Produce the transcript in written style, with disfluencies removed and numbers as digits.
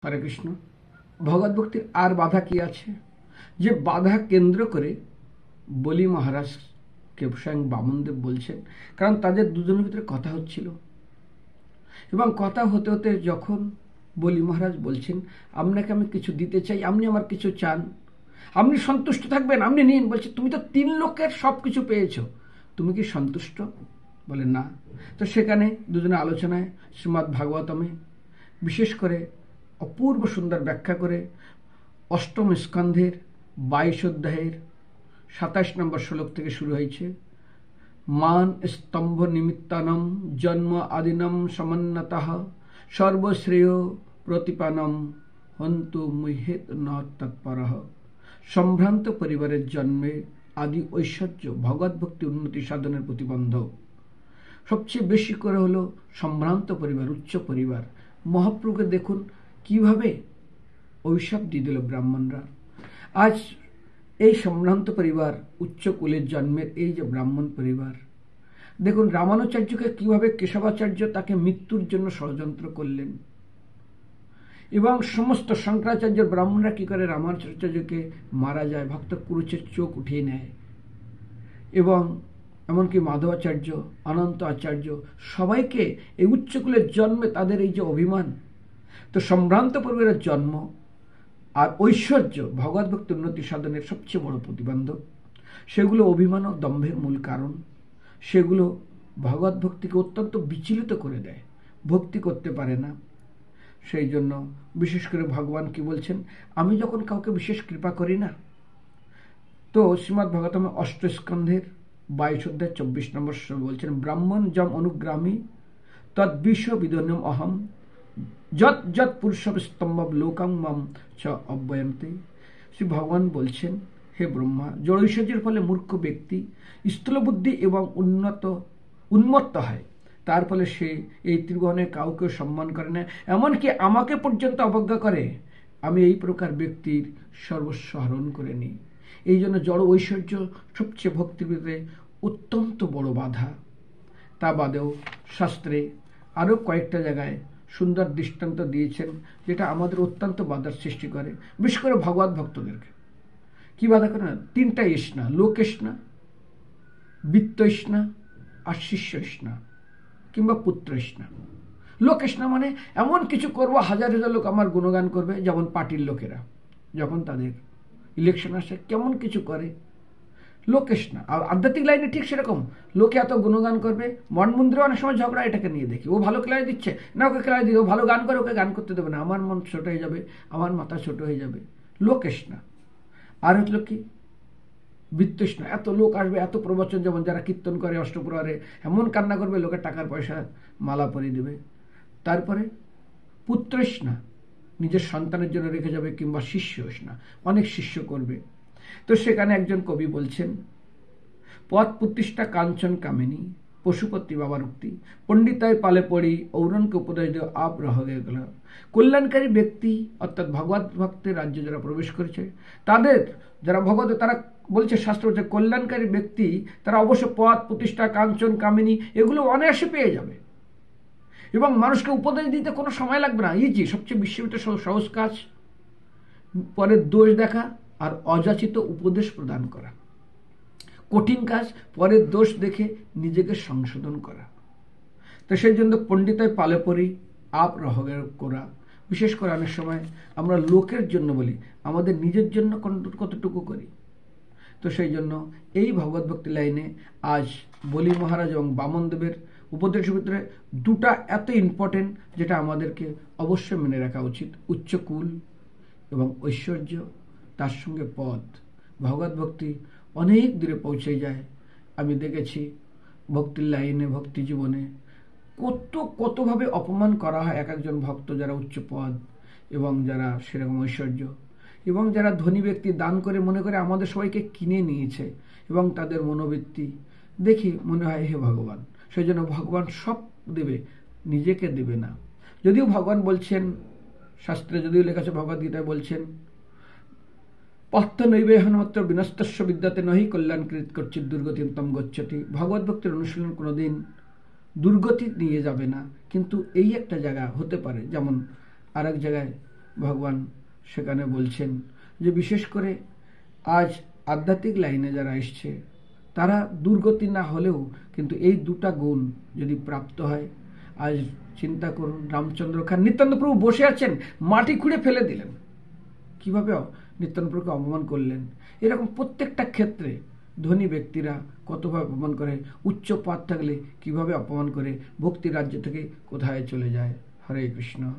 হরে কৃষ্ণ। ভগবত ভক্তির আর বাধা কি আছে, যে বাধা কেন্দ্র করে বলি মহারাজকে স্বয়ং বামনদেব বলছেন। কারণ তাদের দুজনের ভিতরে কথা হচ্ছিল, এবং কথা হতে হতে যখন বলি মহারাজ বলছেন আপনাকে আমি কিছু দিতে চাই, আপনি আমার কিছু চান, আপনি সন্তুষ্ট থাকবেন, আপনি নিন। বলছে তুমি তো 3 লোকের সব কিছু পেয়েছ, তুমি কি সন্তুষ্ট? বলে না। তো সেখানে দুজনে আলোচনায় শ্রীমদ্ ভাগবতমে বিশেষ করে অপূর্ব সুন্দর ব্যাখ্যা করে 8ম স্কন্ধের 22 অধ্যায়ের 27 নম্বর শ্লোক থেকে শুরু হয়েছে। মান স্তম্ভ নিমিত্তানম জন্ম আদিনম সমন্নতঃ সর্বশ্রেয় প্রতিপানম হন্তু মুহ্যেত ন তৎপরঃ। সম্ভ্রান্ত পরিবারের জন্মে আদি ঐশ্বর্য ভগবত ভক্তি উন্নতি সাধনের প্রতিবন্ধক। সবচেয়ে বেশি করে হলো সম্ভ্রান্ত পরিবার, উচ্চ পরিবার। মহাপ্রভুকে দেখুন কিভাবে ঐশ্বর দিয়ে দিল ব্রাহ্মণরা। আজ এই সম্ভ্রান্ত পরিবার, উচ্চ কুলের জন্মের এই যে ব্রাহ্মণ পরিবার, দেখুন রামানুচার্যকে কিভাবে কেশবাচার্য তাকে মৃত্যুর জন্য ষড়যন্ত্র করলেন, এবং সমস্ত শঙ্করাচার্যের ব্রাহ্মণরা কি করে রামানুচার্যকে মারা যায়, ভক্ত কুরুচের চোখ উঠিয়ে নেয়, এবং এমনকি মাধবাচার্য, অনন্ত আচার্য সবাইকে এই উচ্চকুলের জন্মে তাদের এই যে অভিমান। তো সম্ভ্রান্ত পরিবারের জন্ম আর ঐশ্বর্য ভগবত ভক্তি উন্নতি সাধনের সবচেয়ে বড় প্রতিবন্ধক। সেগুলো অভিমান ও দম্ভের মূল কারণ। সেগুলো ভগবত ভক্তিকে অত্যন্ত বিচলিত করে দেয়, ভক্তি করতে পারে না। সেই জন্য বিশেষ করে ভগবান কি বলছেন, আমি যখন কাউকে বিশেষ কৃপা করি না, তো শ্রীমদ্ ভাগবতমে 8 স্কন্ধের 22 অধ্যায় 24 নম্বর শ্লোক বলছেন, ব্রাহ্মণ যম অনুগ্রামী তদ্বিষ বিদন্যম অহম যত যত পুরুষব স্তম্ভ লোকাং মাম চ অব্যয়ন্তে। শ্রী ভগবান বলছেন, হে ব্রহ্মা, জড়ৈশ্বর্যের ফলে মূর্খ ব্যক্তি স্থূলবুদ্ধি এবং উন্মত্ত হয়, তার ফলে সে এই ত্রিভুবনে কাউকে সম্মান করে না, এমনকি আমাকে পর্যন্ত অবজ্ঞা করে। আমি এই প্রকার ব্যক্তির সর্বস্ব হরণ করে নিই। এই জন্য জড় ঐশ্বর্য সবচেয়ে ভক্তির ভিতরে অত্যন্ত বড় বাধা। তা বাদেও শাস্ত্রে আরও কয়েকটা জায়গায় সুন্দর দৃষ্টান্ত দিয়েছেন, যেটা আমাদের অত্যন্ত বাধার সৃষ্টি করে, বিশেষ করে ভগবত ভক্তদেরকে। কি বাধা করে না? 3টা ইষ্ণা, লোকেষ্ণা, বিত্তষ্ণা আর শিষ্যষ্ণা কিংবা পুত্রষ্ণা। লোকেষ্ণা মানে এমন কিছু করবো, হাজার হাজার লোক আমার গুণগান করবে। যেমন পার্টির লোকেরা যখন তাদের ইলেকশন আসে কেমন কিছু করে, লোকেষ্ণা। আর আধ্যাত্মিক লাইনে ঠিক সেরকম, লোকে এত গুণগান করবে। মন মন্দিরে অনেক সময় ঝগড়া, এটাকে নিয়ে দেখি, ও ভালো ক্লাস দিচ্ছে না, ওকে ক্লাস দিই, ও ভালো গান করে, ওকে গান করতে দেবে না, আমার মন ছোট হয়ে যাবে, আমার মাথা ছোট হয়ে যাবে। লোকেষ্ণা। আর হলো কি বিত্তষ্ণা, এত লোক আসবে, এত প্রবচন, যেমন যারা কীর্তন করে অষ্টপ্রহরে এমন কান্না করবে, লোকের টাকার পয়সা মালা পরিয়ে দেবে। তারপরে পুত্রষ্ণা, নিজের সন্তানের জন্য রেখে যাবে, কিংবা শিষ্যষ্ণা, অনেক শিষ্য করবে। তো সেখানে একজন কবি বলছেন, পথ প্রতিষ্ঠা কাঞ্চন কামিনী পশুপতি বাবার উক্তি পণ্ডিতায় পালে পড়ি ঔরণকে উপদেশ দেও আপ রহে গেল। কল্যাণকারী ব্যক্তি অর্থাৎ ভগবত ভক্তের রাজ্যে যারা প্রবেশ করেছে, তাদের যারা ভগবত, তারা বলছে শাস্ত্র বলছে কল্যাণকারী ব্যক্তি তারা অবশ্য পথ প্রতিষ্ঠা কাঞ্চন কামিনী এগুলো অনায়াসে পেয়ে যাবে, এবং মানুষকে উপদেশ দিতে কোনো সময় লাগবে না। ইজি, সবচেয়ে বিশ্ববিত সহজ কাজ পরের দোষ দেখা আর অযাচিত উপদেশ প্রদান করা। কঠিন কাজ পরের দোষ দেখে নিজেকে সংশোধন করা। তো সেই জন্য পণ্ডিতায় পালে পড়ি আপ রহগে করা। বিশেষ করে অনেক সময় আমরা লোকের জন্য বলি, আমাদের নিজের জন্য কতটুকু করি। তো সেই জন্য এই ভগবত ভক্তি লাইনে আজ বলি মহারাজ এবং বামনদেবের উপদেশের ভিতরে 2টা এত ইম্পর্টেন্ট, যেটা আমাদেরকে অবশ্যই মেনে রাখা উচিত। উচ্চকুল এবং ঐশ্বর্য, তার সঙ্গে পদ। ভগবত ভক্তি অনেক দূরে পৌঁছে যায়। আমি দেখেছি ভক্তির লাইনে, ভক্তি জীবনে কতভাবে অপমান করা হয় এক একজন ভক্ত, যারা উচ্চ পদ এবং যারা সেরকম ঐশ্বর্য, এবং যারা ধনী ব্যক্তি দান করে মনে করে আমাদের সবাইকে কিনে নিয়েছে, এবং তাদের মনোবৃত্তি দেখি মনে হয় হে ভগবান। সেই জন্য ভগবান সব দেবে, নিজেকে দেবে না। যদিও ভগবান বলছেন, শাস্ত্রে যদিও লেখা আছে, ভগবদ্গীতায় বলছেন, পথ নৈবেহনমাত্র বিনস্তস্য বিদ্যাতে নহি কল্যাণকৃত করছিত দুর্গতিম তম গচ্ছতি। ভগবত ভক্তির অনুশীলন কোনোদিন দুর্গতি নিয়ে যাবে না, কিন্তু এই একটা জায়গা হতে পারে। যেমন আর এক জায়গায় ভগবান সেখানে বলছেন যে বিশেষ করে আজ আধ্যাত্মিক লাইনে যারা এসছে তারা দুর্গতি না হলেও কিন্তু এই দুটা গুণ যদি প্রাপ্ত হয়, আজ চিন্তা করুন রামচন্দ্র খান, নিত্যানন্দ প্রভু বসে আছেন, মাটি খুঁড়ে ফেলে দিলেন, কিভাবে নিত্যানন্দ প্রভুকে অপমান করলেন। এরকম প্রত্যেকটা ক্ষেত্রে ধনী ব্যক্তিরা কতভাবে অপমান করে, উচ্চ পদ থাকলে কিভাবে অপমান করে, ভক্তি রাজ্য থেকে কোথায় চলে যায়। হরে কৃষ্ণ।